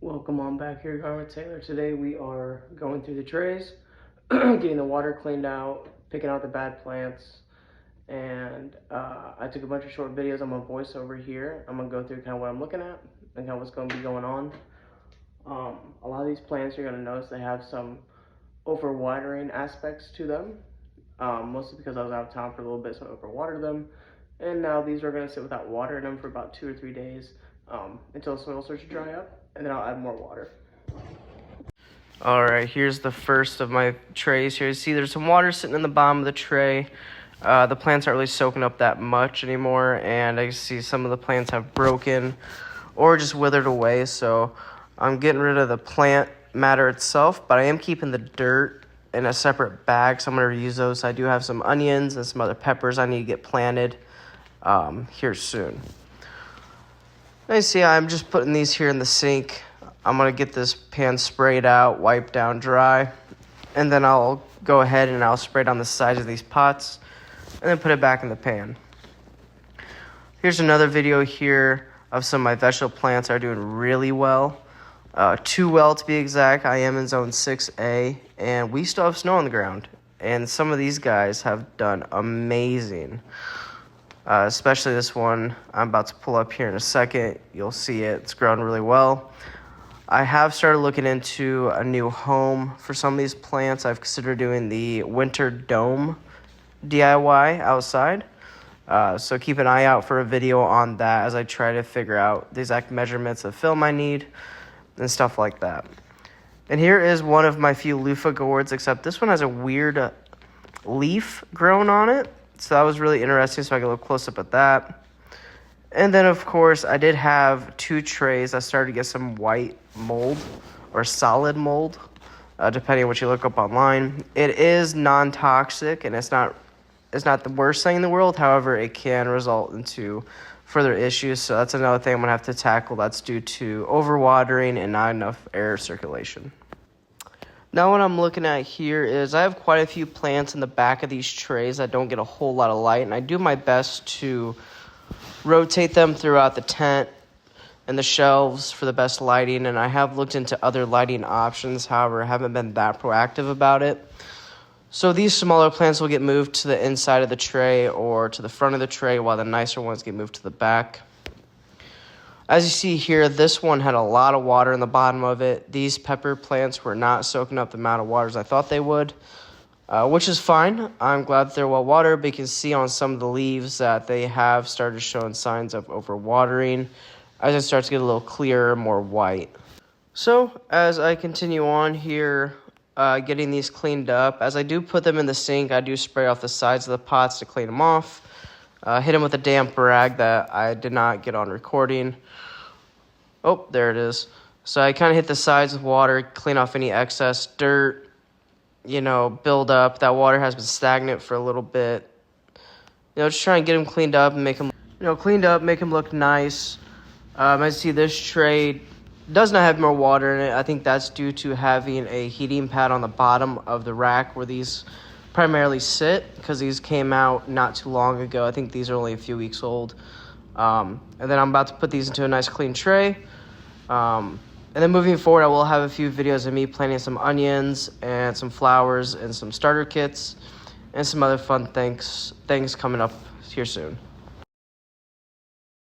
Welcome on back here, Garment Taylor. Today we are going through the trays, getting the water cleaned out, picking out the bad plants, and I took a bunch of short videos. I'm gonna voice over here. I'm gonna go through kind of what I'm looking at and kind of what's gonna be going on. A lot of these plants you're gonna notice they have some overwatering aspects to them, mostly because I was out of town for a little bit, so I overwatered them. And now these are gonna sit without water in them for about 2 or 3 days until the soil starts to dry up, and then I'll add more water. All right, here's the first of my trays here. You see there's some water sitting in the bottom of the tray. The plants aren't really soaking up that much anymore, and I can see some of the plants have broken or just withered away, so I'm getting rid of the plant matter itself, but I am keeping the dirt in a separate bag, so I'm going to reuse those. I do have some onions and some other peppers I need to get planted here soon. Now you see I'm just putting these here in the sink. I'm going to get this pan sprayed out, wiped down dry, and then I'll go ahead and I'll spray down the sides of these pots and then put it back in the pan. Here's another video here of some of my vegetable plants that are doing really well. Too well to be exact. I am in zone 6A, and we still have snow on the ground, and some of these guys have done amazing. Especially this one I'm about to pull up here in a second. You'll see it. It's grown really well. I have started looking into a new home for some of these plants. I've considered doing the winter dome DIY outside. So keep an eye out for a video on that as I try to figure out the exact measurements of film I need and stuff like that. And here is one of my few loofah gourds, except this one has a weird leaf grown on it. So that was really interesting, so I can look close up at that. And then, of course, I did have 2 trays. I started to get some white mold or solid mold, depending on what you look up online. It is non-toxic, and it's not the worst thing in the world. However, it can result into further issues. So that's another thing I'm going to have to tackle. That's due to overwatering and not enough air circulation. Now what I'm looking at here is I have quite a few plants in the back of these trays that don't get a whole lot of light, and I do my best to rotate them throughout the tent and the shelves for the best lighting, and I have looked into other lighting options. However, I haven't been that proactive about it. So these smaller plants will get moved to the inside of the tray or to the front of the tray, while the nicer ones get moved to the back. As you see here, this one had a lot of water in the bottom of it. These pepper plants were not soaking up the amount of water as I thought they would, which is fine. I'm glad that they're well watered, but you can see on some of the leaves that they have started showing signs of overwatering as it starts to get a little clearer, more white. So as I continue on here, getting these cleaned up, as I do put them in the sink, I do spray off the sides of the pots to clean them off. Hit them with a damp rag that I did not get on recording. Oh, there it is. So I kind of hit the sides with water, clean off any excess dirt, build up. That water has been stagnant for a little bit. Just try and get them cleaned up and make them, make them look nice. As you see, this tray does not have more water in it. I think that's due to having a heating pad on the bottom of the rack where these primarily sit, because these came out not too long ago. I think these are only a few weeks old. And then I'm about to put these into a nice clean tray. And then moving forward, I will have a few videos of me planting some onions and some flowers and some starter kits and some other fun things coming up here soon.